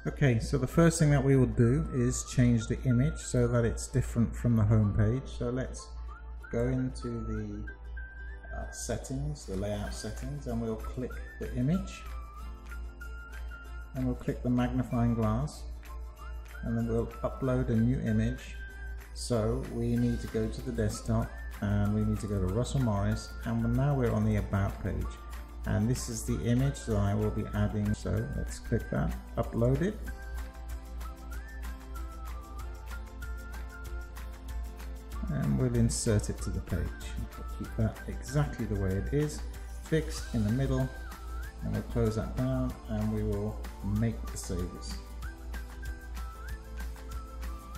Okay, so the first thing that we will do is change the image so that it's different from the home page. So let's go into the settings, the layout settings, and we'll click the image, and we'll click the magnifying glass, and then we'll upload a new image. So we need to go to the desktop, and we need to go to Russell Morris, and now we're on the About page. And this is the image that I will be adding. So let's click that, upload it. And we'll insert it to the page. We'll keep that exactly the way it is, fixed in the middle. And we'll close that down, and we will make the savers.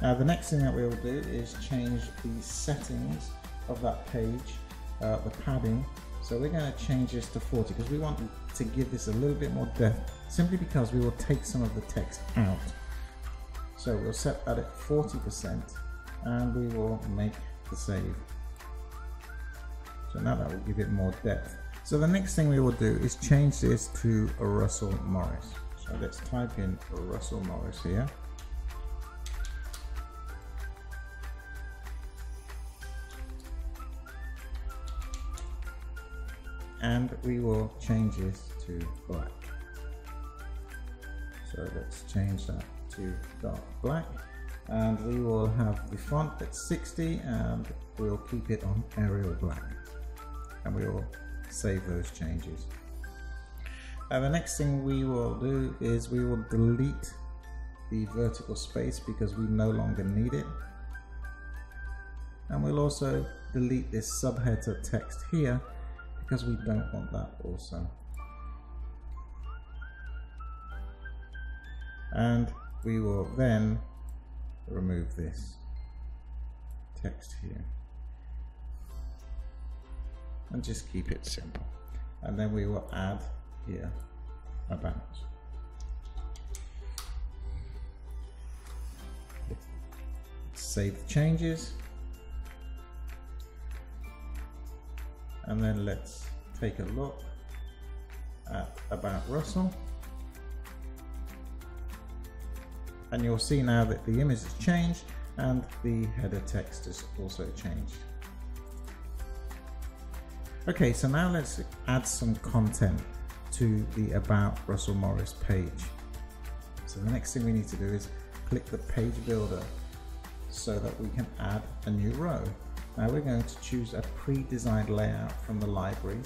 Now the next thing that we will do is change the settings of that page, the padding. So we're going to change this to 40 because we want to give this a little bit more depth, simply because we will take some of the text out. So we'll set that at 40%, and we will make the save. So now that will give it more depth. So the next thing we will do is change this to a Russell Morris. So let's type in Russell Morris here. And we will change this to black. So let's change that to dark black, and we will have the font at 60, and we'll keep it on Arial black, and we will save those changes. Now the next thing we will do is we will delete the vertical space because we no longer need it, and we'll also delete this subheader text here because we don't want that also. And we will then remove this text here and just keep it simple. And then we will add here About. Save the changes. And then let's take a look at About Russell. And you'll see now that the image has changed and the header text has also changed. Okay, so now let's add some content to the About Russell Morris page. So the next thing we need to do is click the page builder so that we can add a new row. Now we're going to choose a pre-designed layout from the library.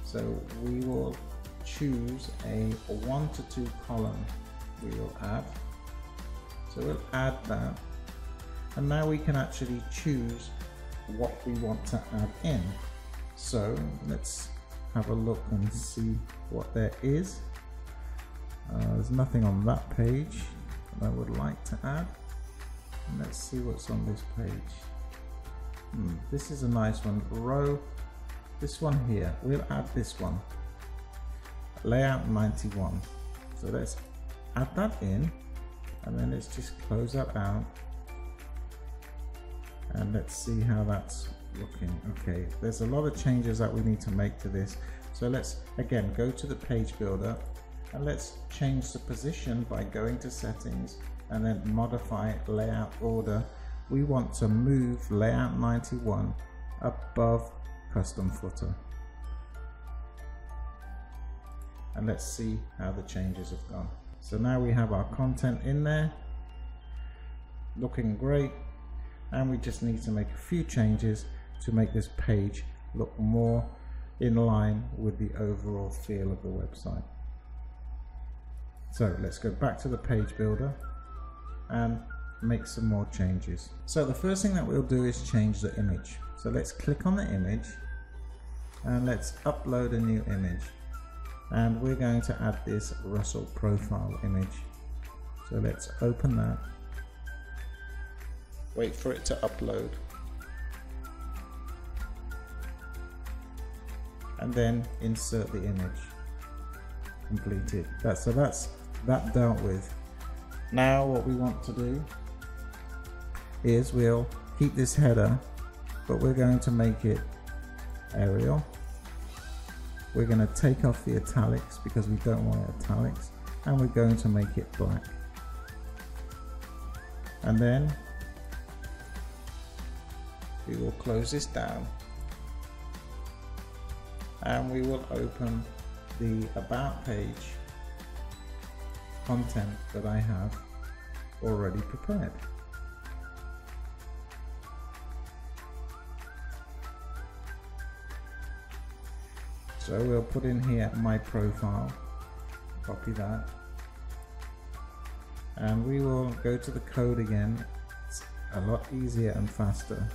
So we will choose a 1 to 2 column we will add. So we'll add that. And now we can actually choose what we want to add in. So let's have a look and see what there is. There's nothing on that page that I would like to add. And let's see what's on this page. This is a nice one. Row, this one here, we'll add this one. Layout 91. So let's add that in, and then let's just close that out. And let's see how that's looking. Okay, there's a lot of changes that we need to make to this. So let's again go to the page builder, and let's change the position by going to settings and then modify layout order. We want to move layout 91 above custom footer. And let's see how the changes have gone. So now we have our content in there, looking great. And we just need to make a few changes to make this page look more in line with the overall feel of the website. So let's go back to the page builder and make some more changes. So the first thing that we'll do is change the image. So let's click on the image and let's upload a new image. And we're going to add this Russell profile image. So let's open that. Wait for it to upload. And then insert the image. Complete it. So that's that dealt with. Now what we want to do is we'll keep this header, but we're going to make it Arial. We're going to take off the italics because we don't want italics, and we're going to make it black. And then we will close this down and we will open the about page content that I have already prepared. So we'll put in here my profile, copy that, and we will go to the code again. It's a lot easier and faster,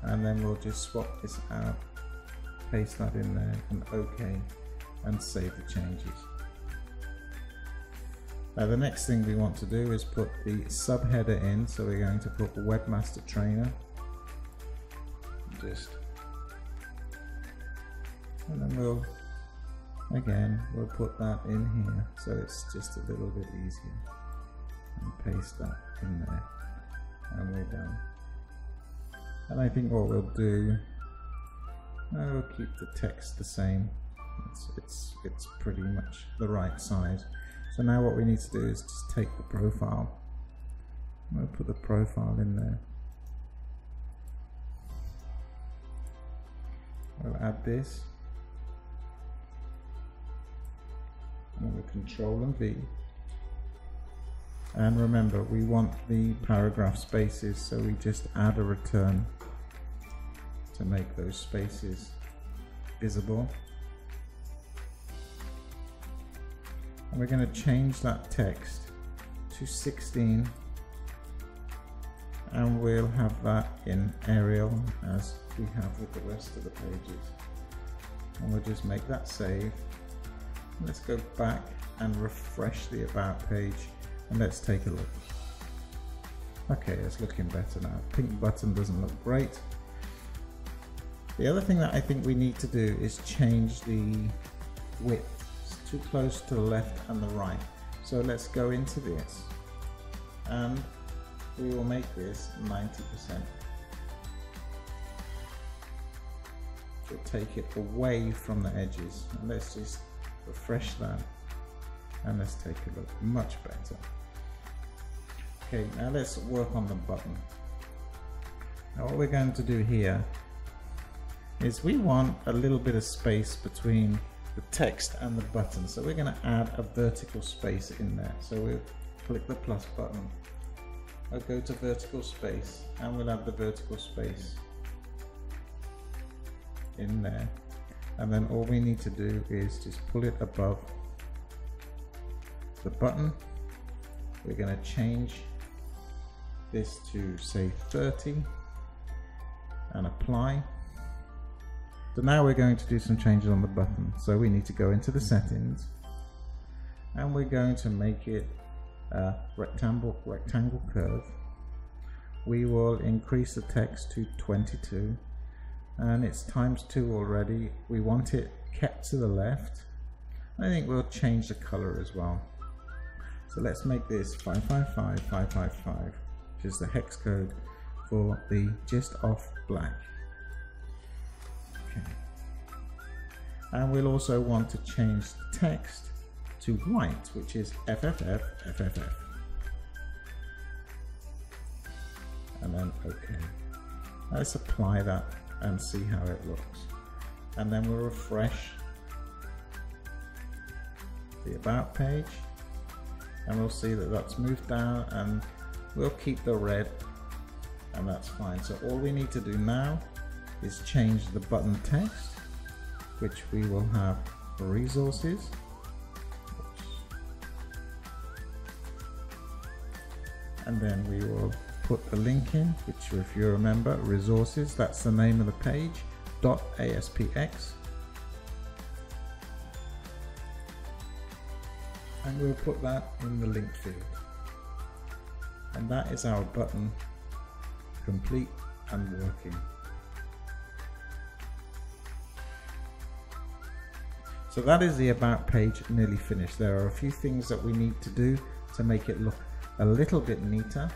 and then we'll just swap this out, paste that in there, and OK, and save the changes. Now the next thing we want to do is put the subheader in, so we're going to put Webmaster Trainer, and then we'll put that in here, so it's just a little bit easier, and paste that in there, and we're done. And I think what we'll do, we'll keep the text the same. It's pretty much the right size. So now what we need to do is just take the profile. We'll put the profile in there. We'll add this. And we'll Control and V. And remember, we want the paragraph spaces, so we just add a return to make those spaces visible. And we're going to change that text to 16, and we'll have that in Arial as we have with the rest of the pages. And we'll just make that save. Let's go back and refresh the about page, and let's take a look. Okay, it's looking better now. Pink button doesn't look great. The other thing that I think we need to do is change the width. It's too close to the left and the right. So let's go into this, and we will make this 90%. We'll take it away from the edges, and let's just refresh that, and let's take a look. Much better. Okay, now let's work on the button. Now what we're going to do here is we want a little bit of space between the text and the button, so we're going to add a vertical space in there. So we'll click the plus button, I'll go to vertical space, and we'll add the vertical space in there. And then all we need to do is just pull it above the button. We're going to change this to say 30 and apply. So now we're going to do some changes on the button. So we need to go into the settings, and we're going to make it a rectangle curve. We will increase the text to 22. And it's ×2 already. We want it kept to the left. I think we'll change the color as well. So let's make this 555555, which is the hex code for the just off black. Okay. And we'll also want to change the text to white, which is FFF. And then OK. Let's apply that and see how it looks, and then we'll refresh the about page, and we'll see that that's moved down, and we'll keep the red, and that's fine. So all we need to do now is change the button text, which we will have resources. And then we will put the link in, which, if you remember, resources, that's the name of the page, .aspx, and we'll put that in the link field, and that is our button complete and working. So that is the about page nearly finished. There are a few things that we need to do to make it look a little bit neater.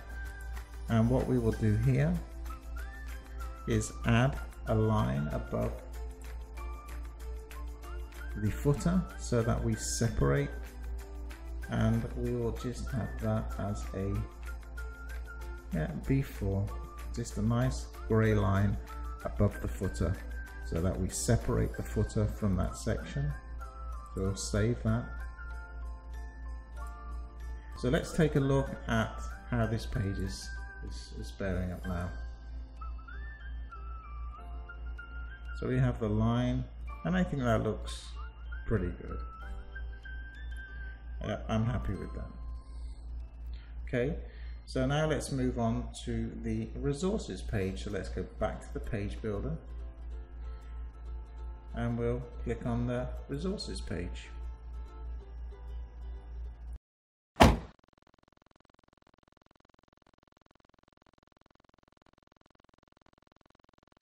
And what we will do here is add a line above the footer so that we separate, and we will just have that as a Yeah, B4, just a nice grey line above the footer so that we separate the footer from that section. So we'll save that. So let's take a look at how this page is bearing up now. So we have the line, and I think that looks pretty good. I'm happy with that. Okay, so now let's move on to the resources page. So let's go back to the page builder and we'll click on the resources page.